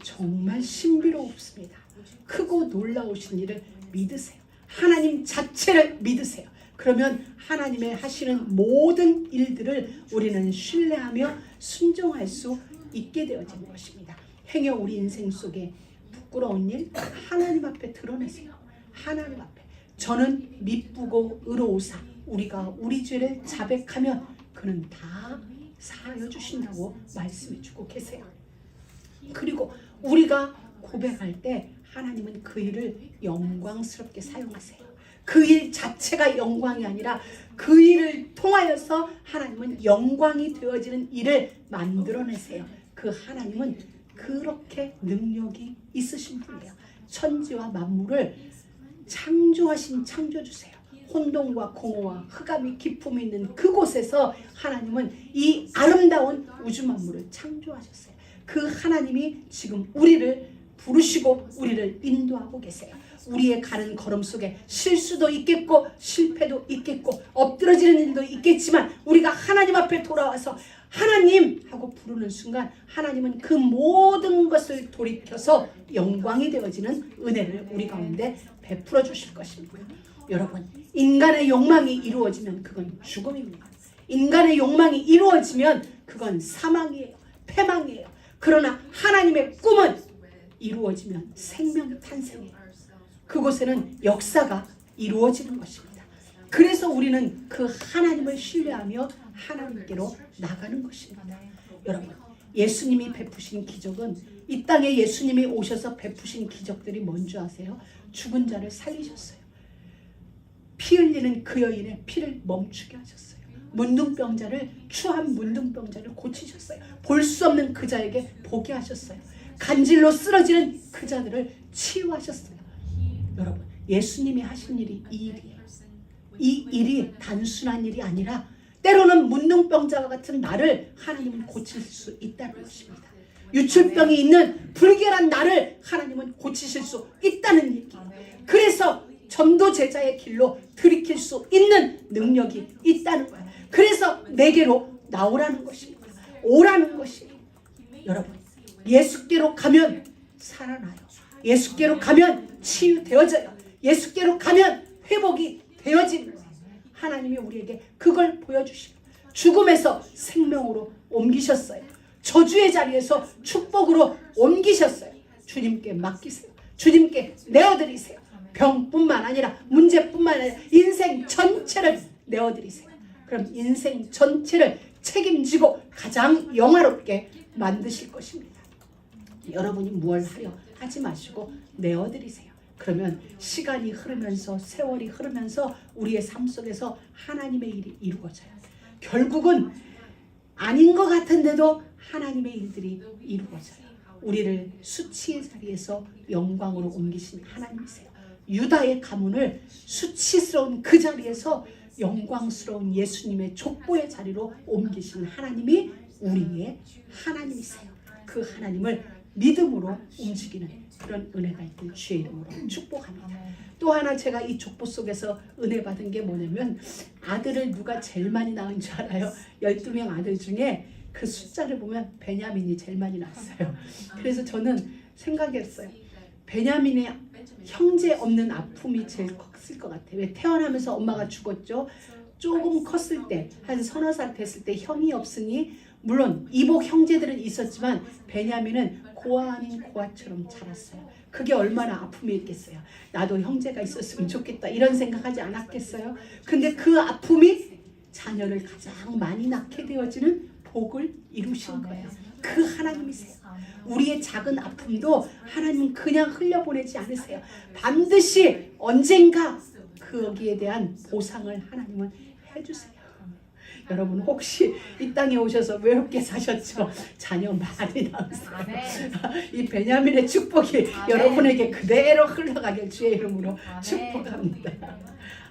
정말 신비롭습니다. 크고 놀라우신 일을 믿으세요. 하나님 자체를 믿으세요. 그러면 하나님의 하시는 모든 일들을 우리는 신뢰하며 순종할 수 있게 되어지는 것입니다. 행여 우리 인생 속에 부끄러운 일 하나님 앞에 드러내세요. 하나님 앞에 저는 미쁘고 의로우사 우리가 우리 죄를 자백하면 그는 다 사하여 주신다고 말씀해 주고 계세요. 그리고 우리가 고백할 때 하나님은 그 일을 영광스럽게 사용하세요. 그 일 자체가 영광이 아니라 그 일을 통하여서 하나님은 영광이 되어지는 일을 만들어내세요. 그 하나님은 그렇게 능력이 있으신 분이에요. 천지와 만물을 창조하신 창조주세요. 혼돈과 공허와 흑암이 기품이 있는 그곳에서 하나님은 이 아름다운 우주 만물을 창조하셨어요. 그 하나님이 지금 우리를 부르시고 우리를 인도하고 계세요. 우리의 가는 걸음 속에 실수도 있겠고 실패도 있겠고 엎드러지는 일도 있겠지만 우리가 하나님 앞에 돌아와서 하나님 하고 부르는 순간 하나님은 그 모든 것을 돌이켜서 영광이 되어지는 은혜를 우리 가운데 베풀어 주실 것입니다. 여러분, 인간의 욕망이 이루어지면 그건 죽음입니다. 인간의 욕망이 이루어지면 그건 사망이에요. 패망이에요. 그러나 하나님의 꿈은 이루어지면 생명 탄생이에요. 그곳에는 역사가 이루어지는 것입니다. 그래서 우리는 그 하나님을 신뢰하며 하나님께로 나가는 것입니다. 여러분, 예수님이 베푸신 기적은 이 땅에 예수님이 오셔서 베푸신 기적들이 뭔지 아세요? 죽은 자를 살리셨어요. 피 흘리는 그 여인의 피를 멈추게 하셨어요. 문둥병자를 추한 문둥병자를 고치셨어요. 볼 수 없는 그 자에게 보게 하셨어요. 간질로 쓰러지는 그 자들을 치유하셨어요. 여러분, 예수님이 하신 일이 이 일이에요. 이 일이 단순한 일이 아니라 때로는 문둥병자와 같은 나를 하나님은 고칠 수 있다는 것입니다. 유출병이 있는 불결한 나를 하나님은 고치실 수 있다는 얘기예요. 그래서 전도 제자의 길로 들이킬 수 있는 능력이 있다는 거예요. 그래서 내게로 나오라는 것입니다. 오라는 것이에요. 여러분, 예수께로 가면 살아나요. 예수께로 가면 치유되어져요. 예수께로 가면 회복이 되어지는 거예요. 하나님이 우리에게 그걸 보여주시고 죽음에서 생명으로 옮기셨어요. 저주의 자리에서 축복으로 옮기셨어요. 주님께 맡기세요. 주님께 내어드리세요. 병뿐만 아니라 문제뿐만 아니라 인생 전체를 내어드리세요. 그럼 인생 전체를 책임지고 가장 영화롭게 만드실 것입니다. 여러분이 무얼 하려 하지 마시고 내어드리세요. 그러면 시간이 흐르면서 세월이 흐르면서 우리의 삶 속에서 하나님의 일이 이루어져요. 결국은 아닌 것 같은데도 하나님의 일들이 이루어져요. 우리를 수치의 자리에서 영광으로 옮기신 하나님이세요. 유다의 가문을 수치스러운 그 자리에서 영광스러운 예수님의 족보의 자리로 옮기신 하나님이 우리의 하나님이세요. 그 하나님을 믿음으로 움직이는 그런 은혜가 있길 주의 이름으로 축복합니다. 또 하나 제가 이 족보 속에서 은혜 받은 게 뭐냐면 아들을 누가 제일 많이 낳은 줄 알아요? 12명 아들 중에 그 숫자를 보면 베냐민이 제일 많이 낳았어요. 그래서 저는 생각했어요. 베냐민의 형제 없는 아픔이 제일 컸을 것 같아요. 왜 태어나면서 엄마가 죽었죠. 조금 컸을 때 한 서너 살 됐을 때 형이 없으니 물론 이복 형제들은 있었지만 베냐민은 고아 아닌 고아처럼 자랐어요. 그게 얼마나 아픔이 있겠어요. 나도 형제가 있었으면 좋겠다 이런 생각하지 않았겠어요. 근데 그 아픔이 자녀를 가장 많이 낳게 되어지는 복을 이루신 거예요. 그 하나님이세요. 우리의 작은 아픔도 하나님은 그냥 흘려보내지 않으세요. 반드시 언젠가 거기에 대한 보상을 하나님은 해주세요. 여러분 혹시 이 땅에 오셔서 외롭게 사셨죠? 자녀 많이 낳으세요. 이 베냐민의 축복이 여러분에게 그대로 흘러가길 주의 이름으로 축복합니다.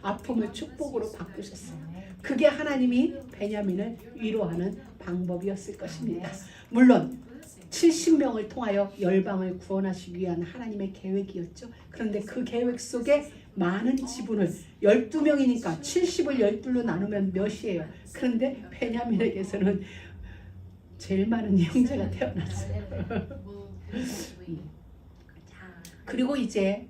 아픔을 축복으로 바꾸셨어요. 그게 하나님이 베냐민을 위로하는 방법이었을 것입니다. 물론 70명을 통하여 열방을 구원하시기 위한 하나님의 계획이었죠. 그런데 그 계획 속에 많은 지분을 12명이니까 70을 12로 나누면 몇이에요? 그런데 베냐민에게서는 제일 많은 형제가 태어났어요. 그리고 이제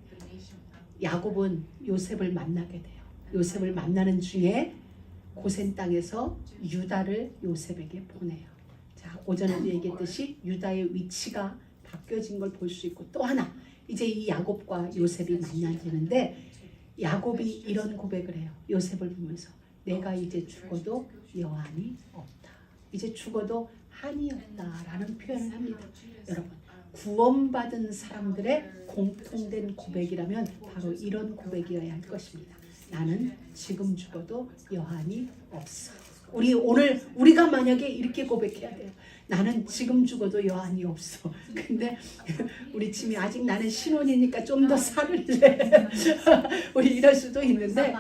야곱은 요셉을 만나게 돼요. 요셉을 만나는 중에 고센 땅에서 유다를 요셉에게 보내요. 자, 오전에도 얘기했듯이 유다의 위치가 바뀌어진 걸 볼 수 있고 또 하나 이제 이 야곱과 요셉이 만나지는데 야곱이 이런 고백을 해요. 요셉을 보면서 내가 이제 죽어도 여한이 없다. 이제 죽어도 한이 없다라는 표현을 합니다. 여러분 구원받은 사람들의 공통된 고백이라면 바로 이런 고백이어야 할 것입니다. 나는 지금 죽어도 여한이 없어. 오늘 우리가 만약에 이렇게 고백해야 돼요. 나는 지금 죽어도 여한이 없어. 근데 우리 짐이 아직 나는 신혼이니까 좀 더 살을래. 우리 이럴 수도 있는데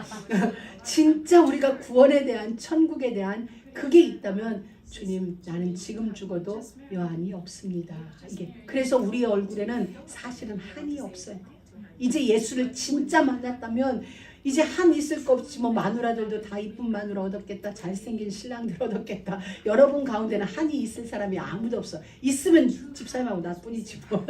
진짜 우리가 구원에 대한 천국에 대한 그게 있다면 주님 나는 지금 죽어도 여한이 없습니다. 이게 그래서 우리의 얼굴에는 사실은 한이 없어야 돼요. 이제 예수를 진짜 만났다면 이제 한 있을 거 없지 뭐 마누라들도 다 이쁜 마누라 얻었겠다. 잘생긴 신랑들 얻었겠다. 여러분 가운데는 한이 있을 사람이 아무도 없어. 있으면 집사님하고 나뿐이지 뭐.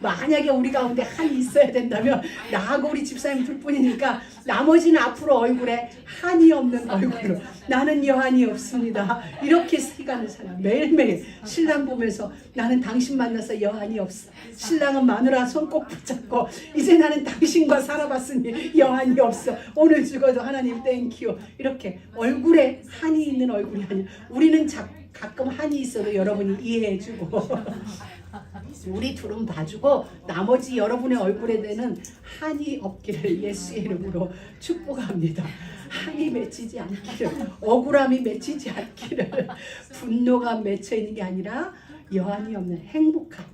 만약에 우리 가운데 한이 있어야 된다면 나하고 우리 집사님 둘뿐이니까 나머지는 앞으로 얼굴에 한이 없는 얼굴로 나는 여한이 없습니다. 이렇게 살아가는 사람 매일매일 신랑 보면서 나는 당신 만나서 여한이 없어. 신랑은 마누라 손 꼭 붙잡고 이제 나는 당신과 살아봤으니 여한이 없어. 오늘 죽어도 하나님 땡큐. 이렇게 얼굴에 한이 있는 얼굴이 아니야. 우리는 가끔 한이 있어도 여러분이 이해해주고 우리 둘은 봐주고 나머지 여러분의 얼굴에 대는 한이 없기를 예수의 이름으로 축복합니다. 한이 맺히지 않기를, 억울함이 맺히지 않기를, 분노가 맺혀 있는 게 아니라 여한이 없는 행복한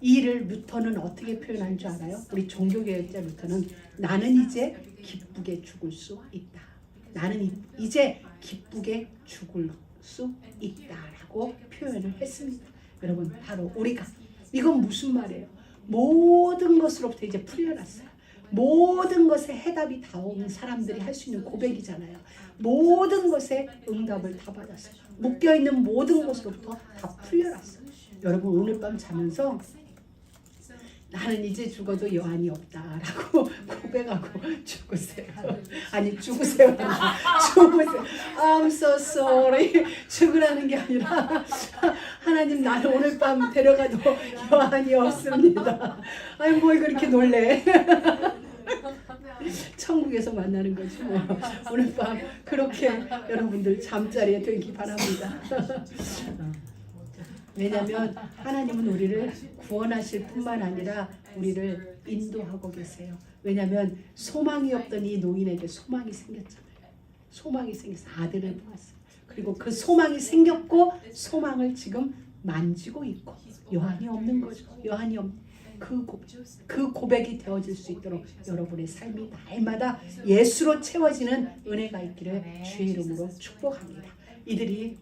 이를 루터는 어떻게 표현한 줄 알아요? 우리 종교개혁자 루터는 나는 이제 기쁘게 죽을 수 있다. 나는 이제 기쁘게 죽을 수 있다라고 표현을 했습니다. 여러분 바로 우리가 이건 무슨 말이에요? 모든 것으로부터 이제 풀려났어요. 모든 것에 해답이 다 온 사람들이 할 수 있는 고백이잖아요. 모든 것에 응답을 다 받았어요. 묶여있는 모든 것으로부터 다 풀려났어요. 여러분 오늘 밤 자면서 나는 이제 죽어도 여한이 없다라고 고백하고 죽으세요. 아니 죽으세요. 죽으세요. I'm so sorry. 죽으라는 게 아니라 하나님 나를 오늘 밤 데려가도 여한이 없습니다. 아니 뭘 그렇게 놀래. 천국에서 만나는 거지 뭐. 오늘 밤 그렇게 여러분들 잠자리에 들기 바랍니다. 왜냐하면 하나님은 우리를 구원하실 뿐만 아니라 우리를 인도하고 계세요. 왜냐하면 소망이 없던 이 노인에게 소망이 생겼잖아요. 소망이 생겨서 아들을 보았어요. 그리고 그 소망이 생겼고 소망을 지금 만지고 있고 여한이 없는 거죠. 여한이 없는 그 고백이 되어질 수 있도록 여러분의 삶이 날마다 예수로 채워지는 은혜가 있기를 주의 이름으로 축복합니다. 이들이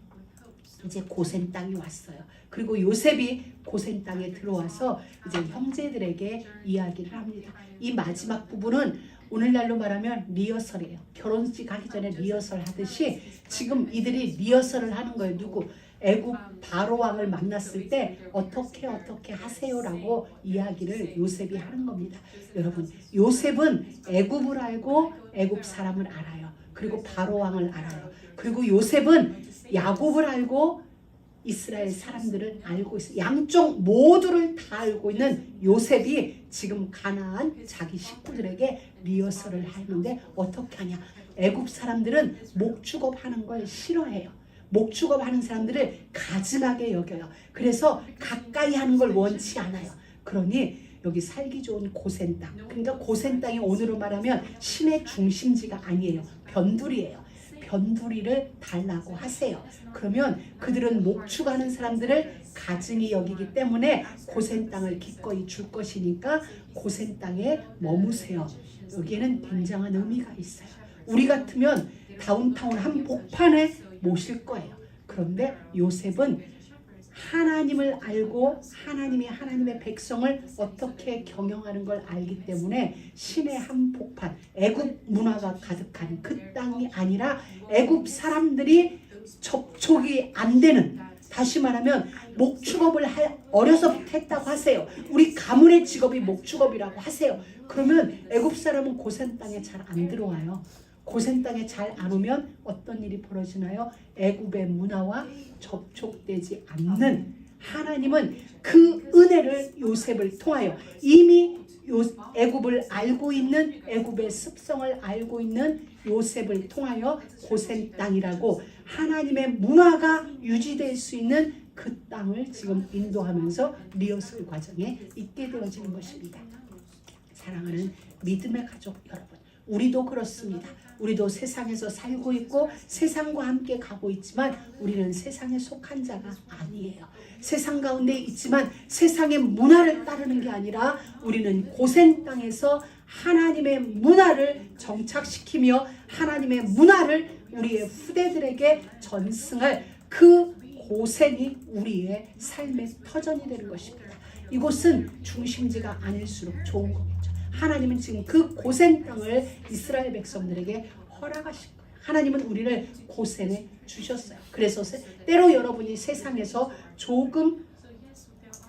이제 고센 땅이 왔어요. 그리고 요셉이 고센 땅에 들어와서 이제 형제들에게 이야기를 합니다. 이 마지막 부분은 오늘날로 말하면 리허설이에요. 결혼식 하기 전에 리허설 하듯이 지금 이들이 리허설을 하는 거예요. 누구? 애굽 바로 왕을 만났을 때 어떻게 하세요라고 이야기를 요셉이 하는 겁니다. 여러분, 요셉은 애굽을 알고 애굽 사람을 알아요. 그리고 바로 왕을 알아요. 그리고 요셉은 야곱을 알고 이스라엘 사람들을 알고 있어요. 양쪽 모두를 다 알고 있는 요셉이 지금 가나안 자기 식구들에게 리허설을 하는데 어떻게 하냐? 애굽 사람들은 목축업 하는 걸 싫어해요. 목축업 하는 사람들을 가증하게 여겨요. 그래서 가까이 하는 걸 원치 않아요. 그러니 여기 살기 좋은 고센 땅, 그러니까 고센 땅이 오늘로 말하면 신의 중심지가 아니에요. 변두리예요. 변두리를 달라고 하세요. 그러면 그들은 목축하는 사람들을 가증히 여기기 때문에 고센 땅을 기꺼이 줄 것이니까 고센 땅에 머무세요. 여기에는 굉장한 의미가 있어요. 우리 같으면 다운타운 한 복판에 모실 거예요. 그런데 요셉은 하나님을 알고 하나님의 백성을 어떻게 경영하는 걸 알기 때문에 신의 한복판, 애굽 문화가 가득한 그 땅이 아니라 애굽 사람들이 접촉이 안 되는, 다시 말하면 목축업을 어려서부터 했다고 하세요. 우리 가문의 직업이 목축업이라고 하세요. 그러면 애굽 사람은 고센 땅에 잘 안 들어와요. 고센 땅에 잘 안 오면 어떤 일이 벌어지나요? 애굽의 문화와 접촉되지 않는, 하나님은 그 은혜를 요셉을 통하여 이미 애굽을 알고 있는, 애굽의 습성을 알고 있는 요셉을 통하여 고센 땅이라고 하나님의 문화가 유지될 수 있는 그 땅을 지금 인도하면서 리허설 과정에 있게 되어지는 것입니다. 사랑하는 믿음의 가족 여러분, 우리도 그렇습니다. 우리도 세상에서 살고 있고 세상과 함께 가고 있지만 우리는 세상에 속한 자가 아니에요. 세상 가운데 있지만 세상의 문화를 따르는 게 아니라 우리는 고센 땅에서 하나님의 문화를 정착시키며 하나님의 문화를 우리의 후대들에게 전승할 그 고센이 우리의 삶의 터전이 되는 것입니다. 이곳은 중심지가 아닐수록 좋은 겁니다. 하나님은 지금 그 고센 땅을 이스라엘 백성들에게 허락하신 거예요. 하나님은 우리를 고센에 주셨어요. 그래서 때로 여러분이 세상에서 조금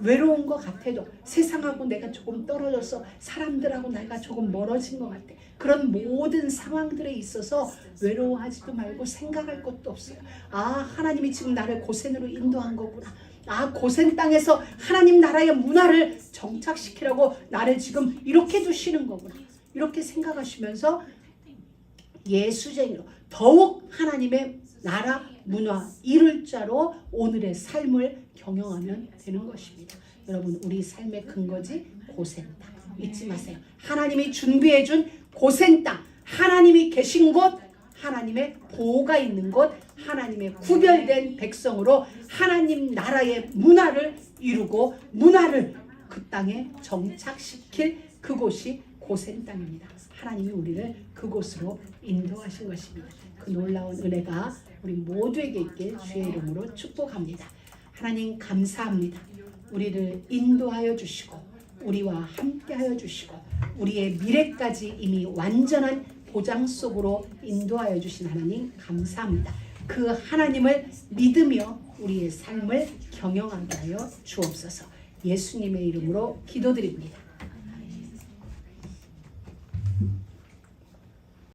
외로운 것 같아도, 세상하고 내가 조금 떨어져서 사람들하고 내가 조금 멀어진 것 같아. 그런 모든 상황들에 있어서 외로워하지도 말고 생각할 것도 없어요. 아, 하나님이 지금 나를 고센으로 인도한 거구나. 아, 고센 땅에서 하나님 나라의 문화를 정착시키라고 나를 지금 이렇게 두시는 거구나. 이렇게 생각하시면서 예수쟁이로 더욱 하나님의 나라 문화 이룰 자로 오늘의 삶을 경영하면 되는 것입니다. 여러분, 우리 삶의 근거지 고센 땅 잊지 마세요. 하나님이 준비해 준 고센 땅, 하나님이 계신 곳, 하나님의 보호가 있는 곳, 하나님의 구별된 백성으로 하나님 나라의 문화를 이루고 문화를 그 땅에 정착시킬 그곳이 고센 땅입니다. 하나님이 우리를 그곳으로 인도하신 것입니다. 그 놀라운 은혜가 우리 모두에게 있길 주의 이름으로 축복합니다. 하나님 감사합니다. 우리를 인도하여 주시고 우리와 함께하여 주시고 우리의 미래까지 이미 완전한 보장 속으로 인도하여 주신 하나님 감사합니다. 그 하나님을 믿으며 우리의 삶을 경영하게 하여 주옵소서. 예수님의 이름으로 기도드립니다.